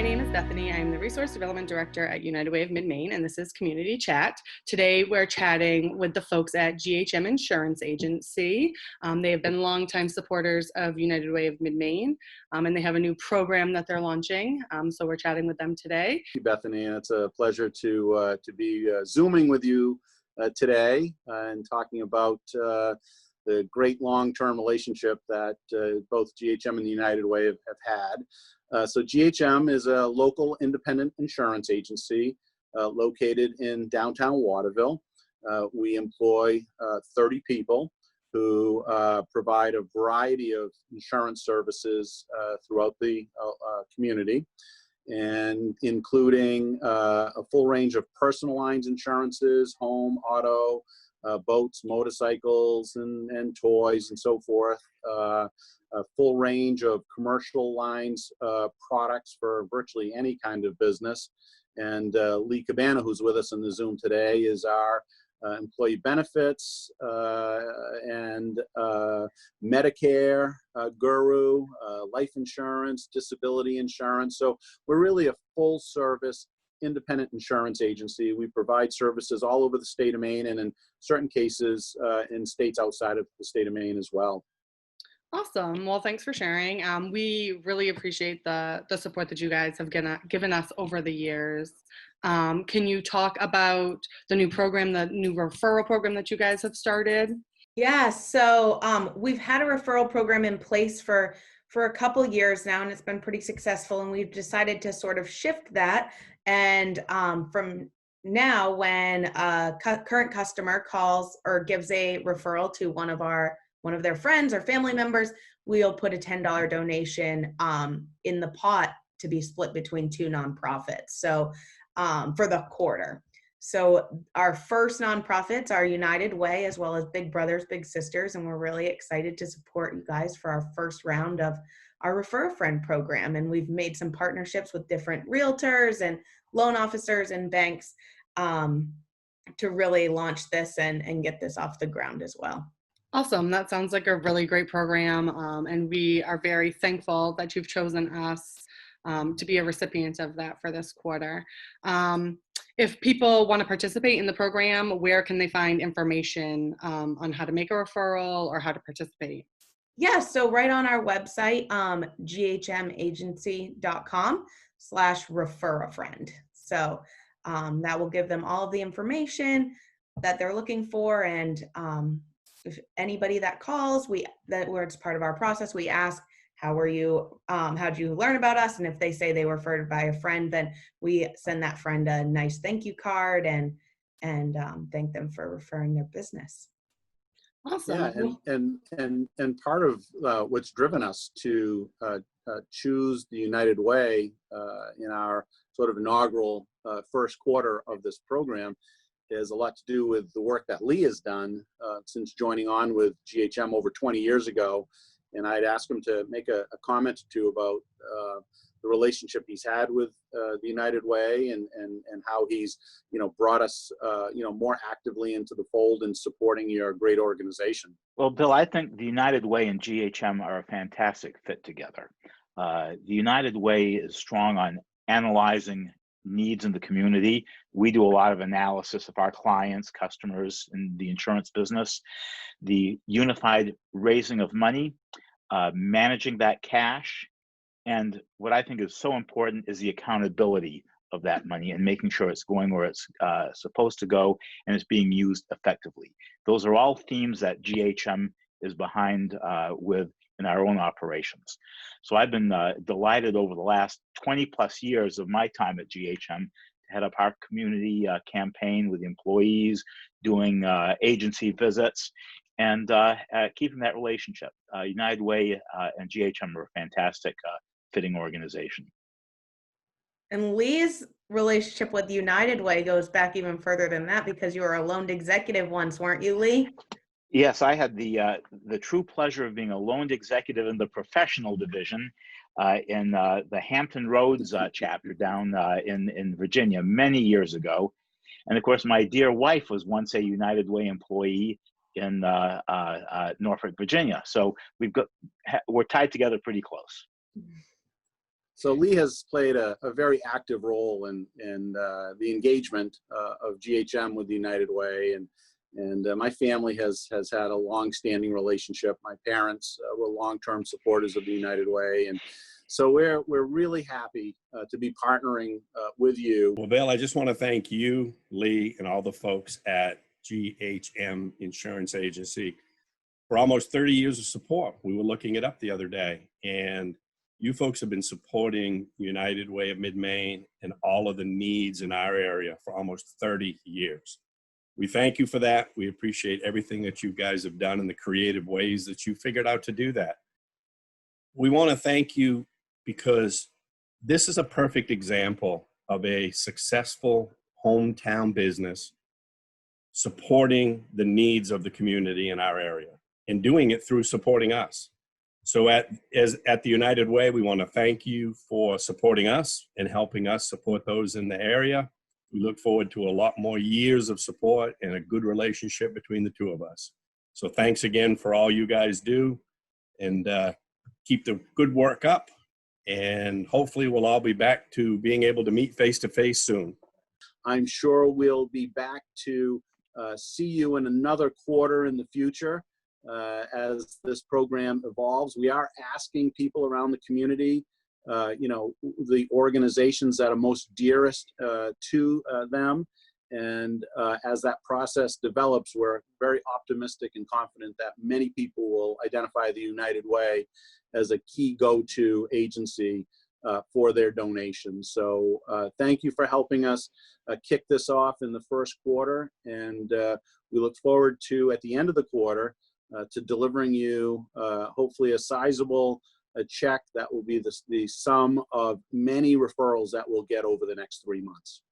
name is Bethany. I'm the Resource Development Director at United Way of Mid-Maine, and this is Community Chat. Today, we're chatting with the folks at GHM Insurance Agency. They have been longtime supporters of United Way of Mid-Maine, and they have a new program that they're launching. So we're chatting with them today. Thank you, Bethany, and it's a pleasure to be Zooming with you today and talking about the great long-term relationship that both GHM and the United Way have had. So GHM is a local independent insurance agency located in downtown Waterville. We employ 30 people who provide a variety of insurance services throughout the community, and including a full range of personal lines insurances, home, auto, boats, motorcycles, and toys, and so forth. A full range of commercial lines products for virtually any kind of business. And Lee Cabana, who's with us in the Zoom today, is our employee benefits and Medicare guru, life insurance, disability insurance. So we're really a full service independent insurance agency. We provide services all over the state of Maine, and in certain cases in states outside of the state of Maine as well. Awesome. Well, thanks for sharing. We really appreciate the support that you guys have given us over the years. Can you talk about the new program, the new referral program that you guys have started? Yeah, so we've had a referral program in place for a couple years now, and it's been pretty successful, and we've decided to sort of shift that. And from now, when a current customer calls or gives a referral to one of their friends or family members, we'll put a $10 donation in the pot to be split between two nonprofits. So for the quarter. So our first nonprofits are United Way, as well as Big Brothers Big Sisters, and we're really excited to support you guys for our first round of our Refer a Friend program. And we've made some partnerships with different realtors and loan officers and banks to really launch this and get this off the ground as well. Awesome. That sounds like a really great program, and we are very thankful that you've chosen us to be a recipient of that for this quarter. If people want to participate in the program, where can they find information on how to make a referral or how to participate? Yeah, so right on our website, ghmagency.com/refer-a-friend. So that will give them all the information that they're looking for, and if anybody that calls, where it's part of our process, we ask, how did you learn about us? And if they say they were referred by a friend, then we send that friend a nice thank you card and thank them for referring their business. Awesome. Yeah, and part of what's driven us to choose the United Way in our sort of inaugural first quarter of this program has a lot to do with the work that Lee has done since joining on with GHM over 20 years ago. And I'd ask him to make a comment or two about the relationship he's had with the United Way and how he's, brought us, more actively into the fold in supporting your great organization. Well, Bill, I think the United Way and GHM are a fantastic fit together. The United Way is strong on analyzing needs in the community. We do a lot of analysis of our clients, customers in the insurance business. The unified raising of money, managing that cash, and what I think is so important is the accountability of that money and making sure it's going where it's supposed to go and it's being used effectively. Those are all themes that GHM is behind with in our own operations. So I've been delighted over the last 20 plus years of my time at GHM to head up our community campaign with employees, doing agency visits, and keeping that relationship. United Way and GHM are a fantastic fitting organization. And Lee's relationship with United Way goes back even further than that, because you were a loaned executive once, weren't you, Lee? Yes, I had the true pleasure of being a loaned executive in the professional division in the Hampton Roads chapter down in Virginia many years ago. And of course, my dear wife was once a United Way employee in Norfolk, Virginia. So we're tied together pretty close. So Lee has played a very active role in the engagement of GHM with the United Way, and my family has had a long-standing relationship. My parents were long-term supporters of the United Way, and so we're really happy to be partnering with you. Well, Bill, I just want to thank you, Lee, and all the folks at GHM Insurance Agency for almost 30 years of support. We were looking it up the other day, and you folks have been supporting United Way of Mid-Maine and all of the needs in our area for almost 30 years. We thank you for that. We appreciate everything that you guys have done and the creative ways that you figured out to do that. We want to thank you because this is a perfect example of a successful hometown business supporting the needs of the community in our area and doing it through supporting us. So at the United Way, we want to thank you for supporting us and helping us support those in the area. We look forward to a lot more years of support and a good relationship between the two of us. So thanks again for all you guys do, and keep the good work up. And hopefully we'll all be back to being able to meet face-to-face soon. I'm sure we'll be back to see you in another quarter in the future as this program evolves. We are asking people around the community, the organizations that are most dearest to them. And as that process develops, we're very optimistic and confident that many people will identify the United Way as a key go-to agency for their donations. So thank you for helping us kick this off in the first quarter. And we look forward to, at the end of the quarter, to delivering you hopefully a sizable check that will be the sum of many referrals that we'll get over the next 3 months.